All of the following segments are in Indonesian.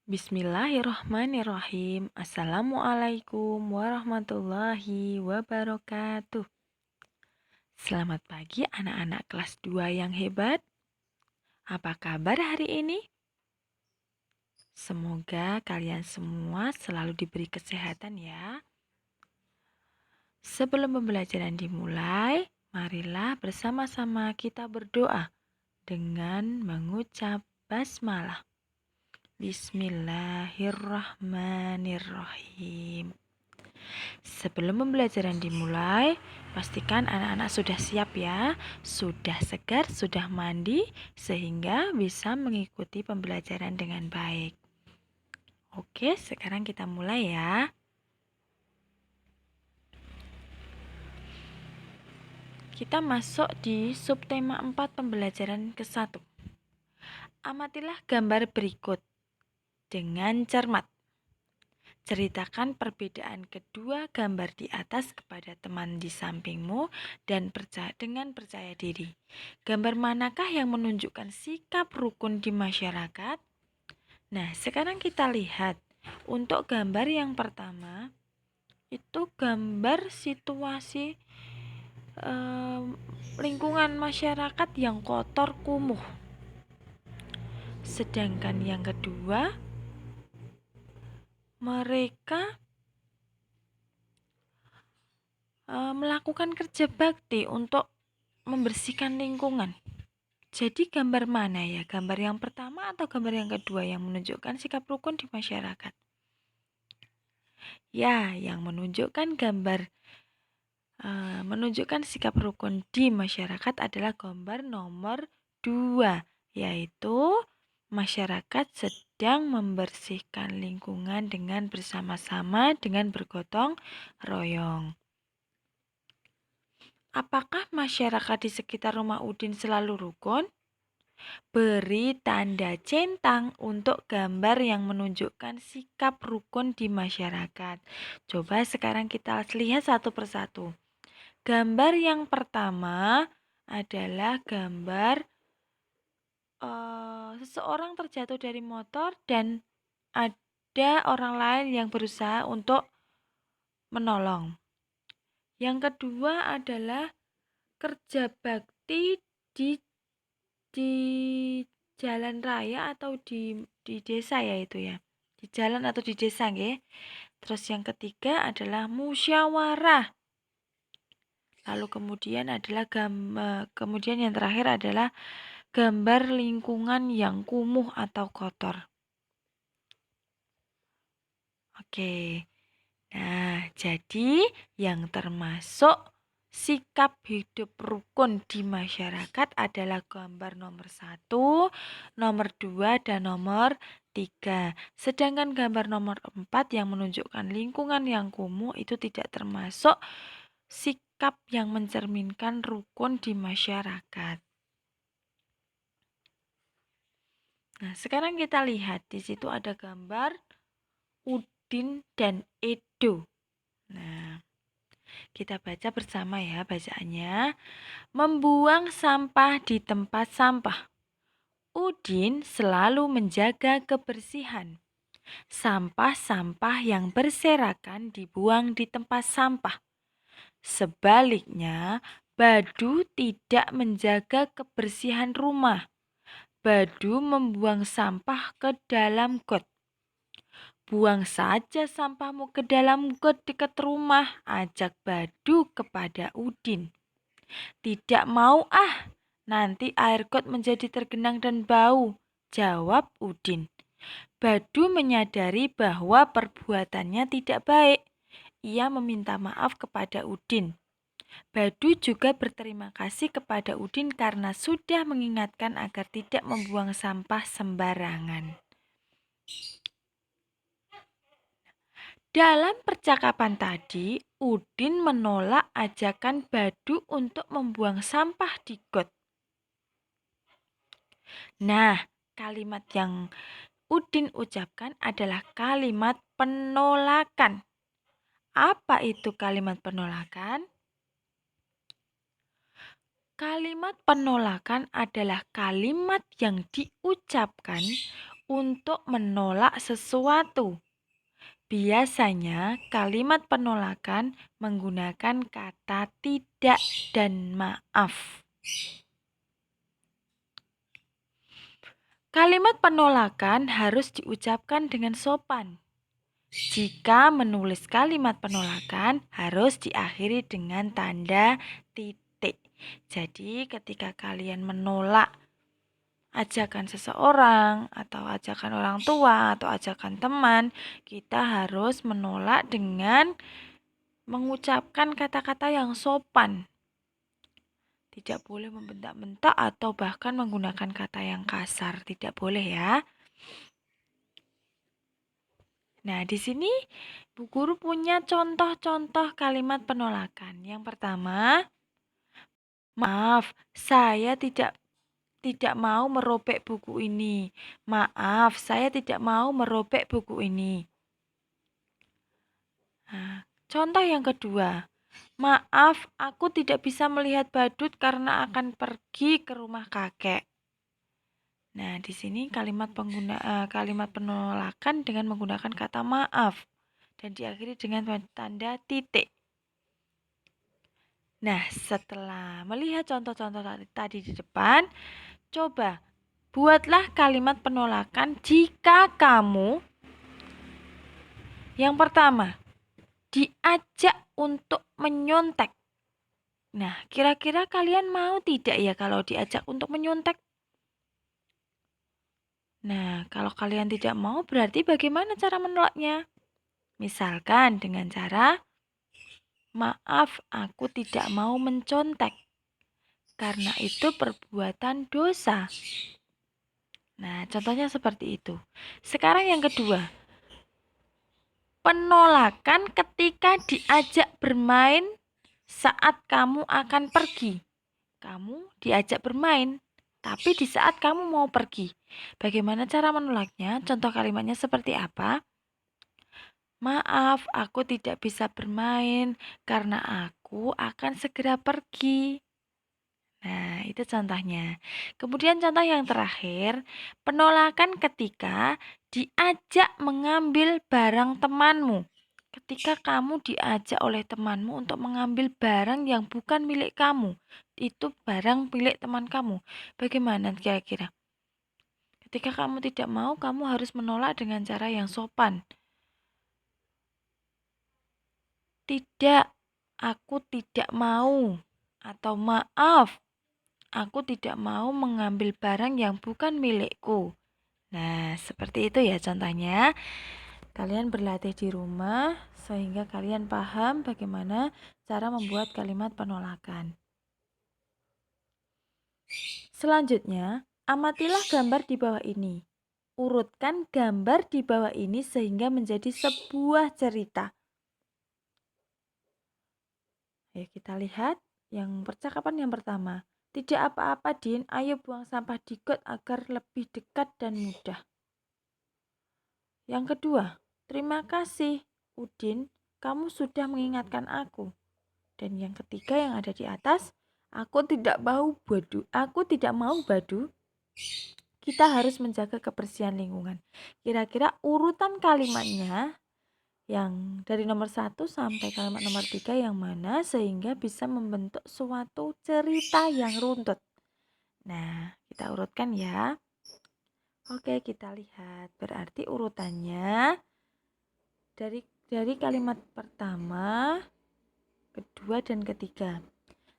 Bismillahirrahmanirrahim. Assalamualaikum warahmatullahi wabarakatuh. Selamat pagi anak-anak kelas 2 yang hebat. Apa kabar hari ini? Semoga kalian semua selalu diberi kesehatan ya. Sebelum pembelajaran dimulai, marilah bersama-sama kita berdoa dengan mengucap basmalah. Bismillahirrahmanirrahim. Sebelum pembelajaran dimulai, pastikan anak-anak sudah siap ya, sudah segar, sudah mandi, sehingga bisa mengikuti pembelajaran dengan baik. Oke, sekarang kita mulai ya. Kita masuk di subtema 4 pembelajaran ke-1. Amatilah gambar berikut dengan cermat. Ceritakan perbedaan kedua gambar di atas kepada teman di sampingmu dan dengan percaya diri. Gambar manakah yang menunjukkan sikap rukun di masyarakat? Nah, sekarang kita lihat. Untuk gambar yang pertama, itu gambar situasi lingkungan masyarakat yang kotor kumuh. Sedangkan yang kedua, mereka melakukan kerja bakti untuk membersihkan lingkungan. Jadi gambar mana ya? Gambar yang pertama atau gambar yang kedua yang menunjukkan sikap rukun di masyarakat? Ya, yang menunjukkan menunjukkan sikap rukun di masyarakat adalah gambar nomor 2, yaitu masyarakat sedang membersihkan lingkungan dengan bersama-sama dengan bergotong royong. Apakah masyarakat di sekitar rumah Udin selalu rukun? Beri tanda centang untuk gambar yang menunjukkan sikap rukun di masyarakat. Coba sekarang kita lihat satu persatu. Gambar yang pertama adalah gambar seseorang terjatuh dari motor dan ada orang lain yang berusaha untuk menolong. Yang kedua adalah kerja bakti di jalan raya atau di desa ya itu ya. Di jalan atau di desa nggih. Terus yang ketiga adalah musyawarah. Lalu kemudian kemudian yang terakhir adalah gambar lingkungan yang kumuh atau kotor. Oke. Nah, jadi yang termasuk sikap hidup rukun di masyarakat adalah gambar nomor 1, nomor 2, dan nomor 3. Sedangkan gambar nomor 4 yang menunjukkan lingkungan yang kumuh itu tidak termasuk sikap yang mencerminkan rukun di masyarakat. Nah, sekarang kita lihat di situ ada gambar Udin dan Edo. Nah, kita baca bersama ya bacaannya. Membuang sampah di tempat sampah. Udin selalu menjaga kebersihan. Sampah-sampah yang berserakan dibuang di tempat sampah. Sebaliknya, Badu tidak menjaga kebersihan rumah. Badu membuang sampah ke dalam got. Buang saja sampahmu ke dalam got dekat rumah, ajak Badu kepada Udin. Tidak mau nanti air got menjadi tergenang dan bau, jawab Udin. Badu menyadari bahwa perbuatannya tidak baik. Ia meminta maaf kepada Udin. Badu juga berterima kasih kepada Udin karena sudah mengingatkan agar tidak membuang sampah sembarangan. Dalam percakapan tadi, Udin menolak ajakan Badu untuk membuang sampah di got. Nah, kalimat yang Udin ucapkan adalah kalimat penolakan. Apa itu kalimat penolakan? Kalimat penolakan adalah kalimat yang diucapkan untuk menolak sesuatu. Biasanya kalimat penolakan menggunakan kata tidak dan maaf. Kalimat penolakan harus diucapkan dengan sopan. Jika menulis kalimat penolakan harus diakhiri dengan tanda titik. Jadi ketika kalian menolak ajakan seseorang atau ajakan orang tua atau ajakan teman, kita harus menolak dengan mengucapkan kata-kata yang sopan. Tidak boleh membentak-bentak atau bahkan menggunakan kata yang kasar, tidak boleh ya. Nah, di sini Bu Guru punya contoh-contoh kalimat penolakan. Yang pertama, maaf, saya tidak mau merobek buku ini. Maaf, saya tidak mau merobek buku ini. Nah, contoh yang kedua, maaf, aku tidak bisa melihat badut karena akan pergi ke rumah kakek. Nah, di sini kalimat penolakan dengan menggunakan kata maaf dan diakhiri dengan tanda titik. Nah, setelah melihat contoh-contoh tadi di depan, coba buatlah kalimat penolakan jika kamu yang pertama diajak untuk menyontek. Nah, kira-kira kalian mau tidak ya kalau diajak untuk menyontek? Nah, kalau kalian tidak mau berarti bagaimana cara menolaknya? Misalkan dengan cara, maaf aku tidak mau mencontek karena itu perbuatan dosa. Nah, contohnya seperti itu. Sekarang yang kedua, penolakan ketika diajak bermain saat kamu akan pergi. Kamu diajak bermain, tapi di saat kamu mau pergi. Bagaimana cara menolaknya? Contoh kalimatnya seperti apa? Maaf, aku tidak bisa bermain karena aku akan segera pergi. Nah, itu contohnya. Kemudian contoh yang terakhir, penolakan ketika diajak mengambil barang temanmu. Ketika kamu diajak oleh temanmu untuk mengambil barang yang bukan milik kamu, itu barang milik teman kamu. Bagaimana kira-kira? Ketika kamu tidak mau, kamu harus menolak dengan cara yang sopan. Tidak, aku tidak mau. Atau maaf, aku tidak mau mengambil barang yang bukan milikku. Nah, seperti itu ya contohnya. Kalian berlatih di rumah sehingga kalian paham bagaimana cara membuat kalimat penolakan. Selanjutnya, amatilah gambar di bawah ini. Urutkan gambar di bawah ini sehingga menjadi sebuah cerita. Ayo kita lihat yang percakapan yang pertama. Tidak apa-apa, Din. Ayo buang sampah di got agar lebih dekat dan mudah. Yang kedua, terima kasih, Udin. Kamu sudah mengingatkan aku. Dan yang ketiga yang ada di atas, aku tidak mau badu. Aku tidak mau badu. Kita harus menjaga kebersihan lingkungan. Kira-kira urutan kalimatnya yang dari nomor 1 sampai kalimat nomor 3 yang mana sehingga bisa membentuk suatu cerita yang runtut. Nah, kita urutkan ya. Oke, kita lihat. Berarti urutannya dari kalimat pertama, kedua, dan ketiga.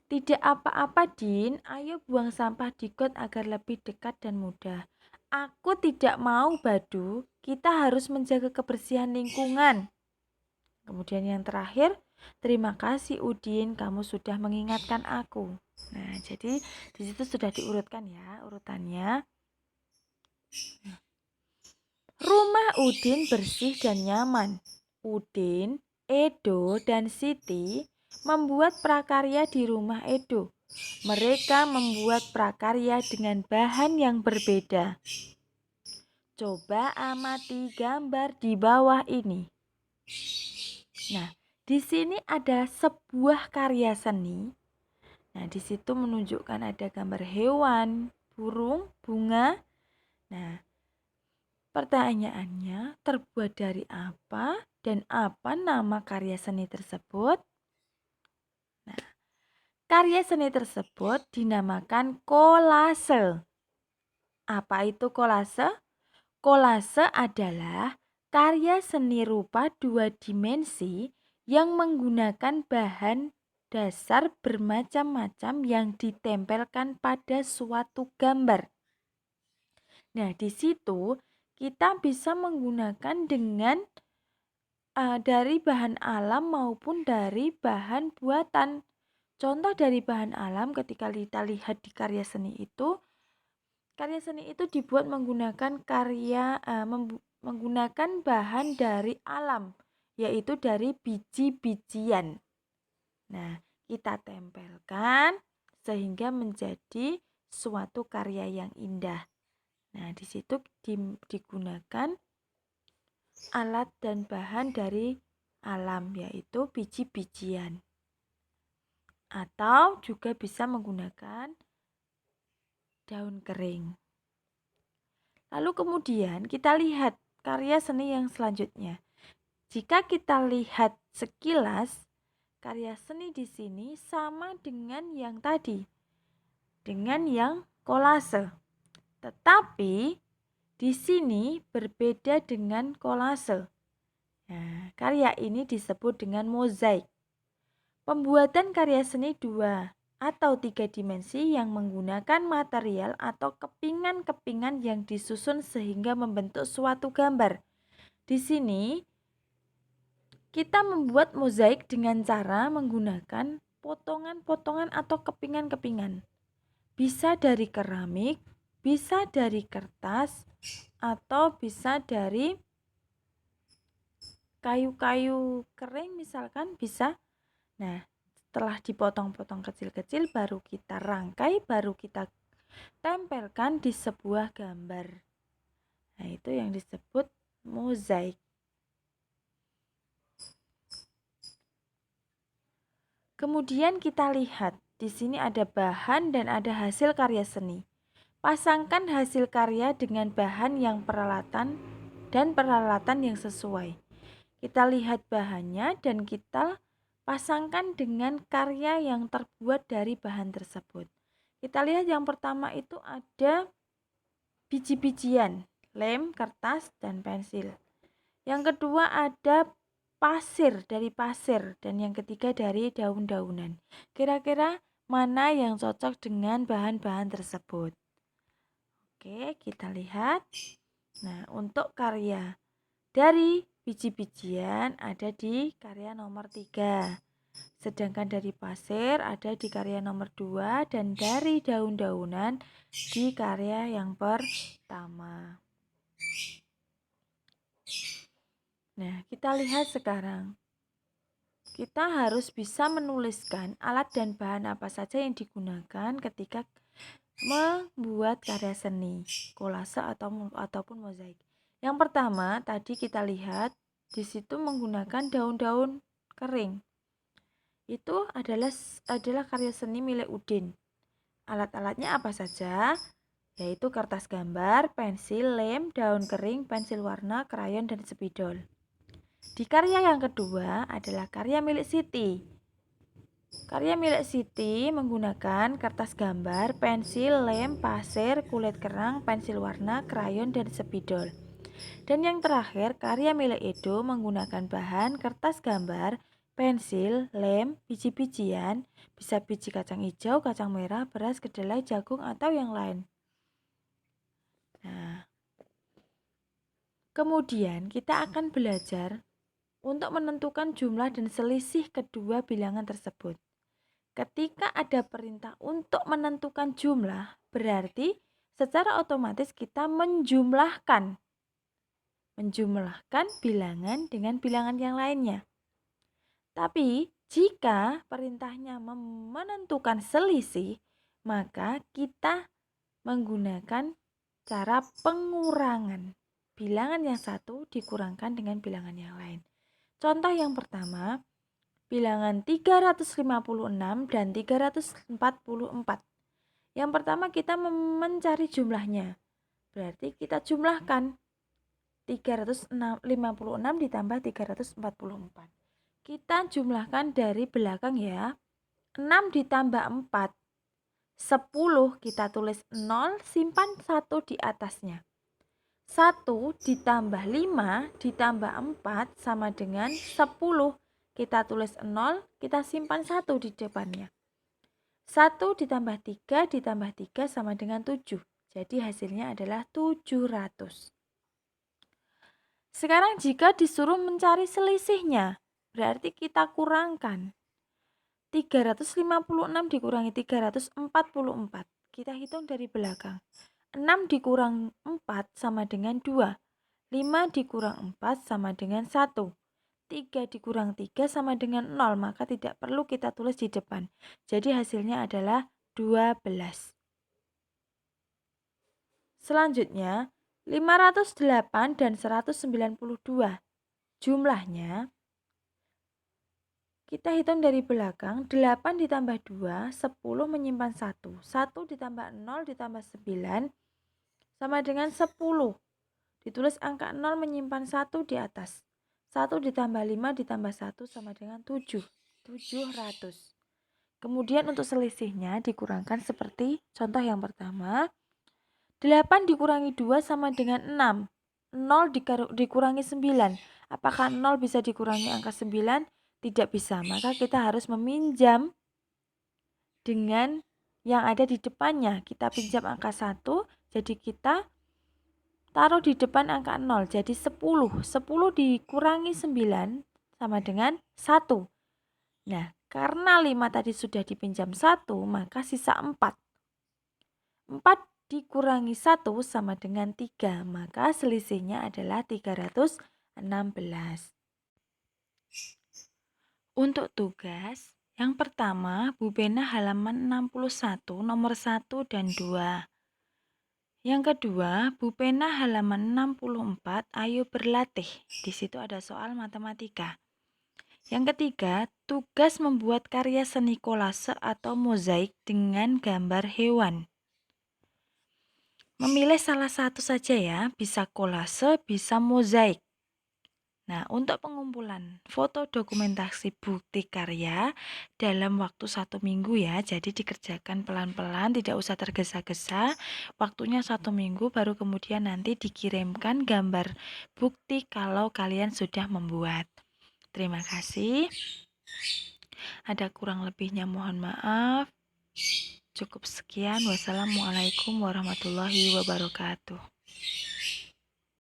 Tidak apa-apa, Din. Ayo buang sampah di got agar lebih dekat dan mudah. Aku tidak mau badu. Kita harus menjaga kebersihan lingkungan. Kemudian yang terakhir, terima kasih Udin, kamu sudah mengingatkan aku. Nah, jadi di situ sudah diurutkan ya urutannya. Rumah Udin bersih dan nyaman. Udin, Edo, dan Siti membuat prakarya di rumah Edo. Mereka membuat prakarya dengan bahan yang berbeda. Coba amati gambar di bawah ini. Nah, di sini ada sebuah karya seni. Nah, di situ menunjukkan ada gambar hewan, burung, bunga. Nah, Pertanyaannya, terbuat dari apa dan apa nama karya seni tersebut? Nah, karya seni tersebut dinamakan kolase. Apa itu kolase? Kolase adalah karya seni rupa dua dimensi yang menggunakan bahan dasar bermacam-macam yang ditempelkan pada suatu gambar. Nah, di situ kita bisa menggunakan dengan dari bahan alam maupun dari bahan buatan. Contoh dari bahan alam ketika kita lihat di karya seni itu dibuat menggunakan menggunakan bahan dari alam, yaitu dari biji-bijian. Nah, kita tempelkan sehingga menjadi suatu karya yang indah. Nah, di situ digunakan alat dan bahan dari alam, yaitu biji-bijian. Atau juga bisa menggunakan daun kering. Lalu kemudian kita lihat karya seni yang selanjutnya. Jika kita lihat sekilas, karya seni di sini sama dengan yang tadi, dengan yang kolase. Tetapi di sini berbeda dengan kolase. Nah, karya ini disebut dengan mozaik. Pembuatan karya seni 2 atau 3 dimensi yang menggunakan material atau kepingan-kepingan yang disusun sehingga membentuk suatu gambar. Di sini kita membuat mozaik dengan cara menggunakan potongan-potongan atau kepingan-kepingan. Bisa dari keramik, bisa dari kertas, atau bisa dari kayu-kayu kering misalkan bisa. Nah, setelah dipotong-potong kecil-kecil baru kita rangkai, baru kita tempelkan di sebuah gambar. Nah, itu yang disebut mozaik. Kemudian kita lihat, di sini ada bahan dan ada hasil karya seni. Pasangkan hasil karya dengan bahan yang peralatan yang sesuai. Kita lihat bahannya dan kita pasangkan dengan karya yang terbuat dari bahan tersebut. Kita lihat yang pertama itu ada biji-bijian, lem, kertas, dan pensil. Yang kedua ada pasir, dari pasir, dan yang ketiga dari daun-daunan. Kira-kira mana yang cocok dengan bahan-bahan tersebut? Oke, kita lihat. Nah, untuk karya dari biji-bijian ada di karya nomor 3. Sedangkan dari pasir ada di karya nomor 2 dan dari daun-daunan di karya yang pertama. Nah, kita lihat sekarang. Kita harus bisa menuliskan alat dan bahan apa saja yang digunakan ketika membuat karya seni, kolase ataupun mozaik. Yang pertama, tadi kita lihat di situ menggunakan daun-daun kering. Itu adalah karya seni milik Udin. Alat-alatnya apa saja? Yaitu kertas gambar, pensil, lem, daun kering, pensil warna, krayon, dan spidol. Di karya yang kedua adalah karya milik Siti. Karya milik Siti menggunakan kertas gambar, pensil, lem, pasir, kulit kerang, pensil warna, krayon, dan spidol. Dan yang terakhir, karya milik Edo menggunakan bahan kertas gambar, pensil, lem, biji-bijian, bisa biji kacang hijau, kacang merah, beras, kedelai, jagung, atau yang lain. Nah, kemudian kita akan belajar untuk menentukan jumlah dan selisih kedua bilangan tersebut. Ketika ada perintah untuk menentukan jumlah, berarti secara otomatis kita menjumlahkan bilangan dengan bilangan yang lainnya. Tapi jika perintahnya menentukan selisih, maka kita menggunakan cara pengurangan. Bilangan yang satu dikurangkan dengan bilangan yang lain. Contoh yang pertama, bilangan 356 dan 344. Yang pertama kita mencari jumlahnya. Berarti kita jumlahkan 356 ditambah 344. Kita jumlahkan dari belakang ya. 6 ditambah 4, 10, kita tulis 0, simpan 1 di atasnya. 1 ditambah 5 ditambah 4 sama dengan 10. Kita tulis 0, kita simpan 1 di depannya. 1 ditambah 3 ditambah 3 sama dengan 7. Jadi hasilnya adalah 700. Sekarang jika disuruh mencari selisihnya, berarti kita kurangkan. 356 dikurangi 344. Kita hitung dari belakang. 6 dikurang 4 sama dengan 2. 5 dikurang 4 sama dengan 1. 3 dikurang 3 sama dengan 0, maka tidak perlu kita tulis di depan. Jadi hasilnya adalah 12. Selanjutnya, 508 dan 192. Jumlahnya, kita hitung dari belakang. 8 ditambah 2, 10 menyimpan 1. 1 ditambah 0 ditambah 9 sama dengan 10. Ditulis angka 0 menyimpan 1 di atas. 1 ditambah 5 ditambah 1 sama dengan 7. 700. Kemudian untuk selisihnya dikurangkan seperti contoh yang pertama. 8 dikurangi 2 sama dengan 6. 0 dikurangi 9. Apakah 0 bisa dikurangi angka 9? Tidak bisa. Maka kita harus meminjam dengan yang ada di depannya. Kita pinjam angka 1. Jadi kita taruh di depan angka 0. Jadi 10. 10 dikurangi 9 sama dengan 1. Nah, karena 5 tadi sudah dipinjam 1, maka sisa 4. 4 dikurangi 1 sama dengan 3, maka selisihnya adalah 316. Untuk tugas, yang pertama Bu Bena halaman 61 nomor 1 dan 2. Yang kedua, Bu Bena halaman 64, ayo berlatih. Di situ ada soal matematika. Yang ketiga, tugas membuat karya seni kolase atau mozaik dengan gambar hewan. Memilih salah satu saja ya, bisa kolase, bisa mozaik. Nah, untuk pengumpulan foto dokumentasi bukti karya dalam waktu 1 minggu ya, jadi dikerjakan pelan-pelan, tidak usah tergesa-gesa. Waktunya 1 minggu, baru kemudian nanti dikirimkan gambar bukti kalau kalian sudah membuat. Terima kasih. Ada kurang lebihnya mohon maaf. Cukup sekian. Wassalamualaikum warahmatullahi wabarakatuh.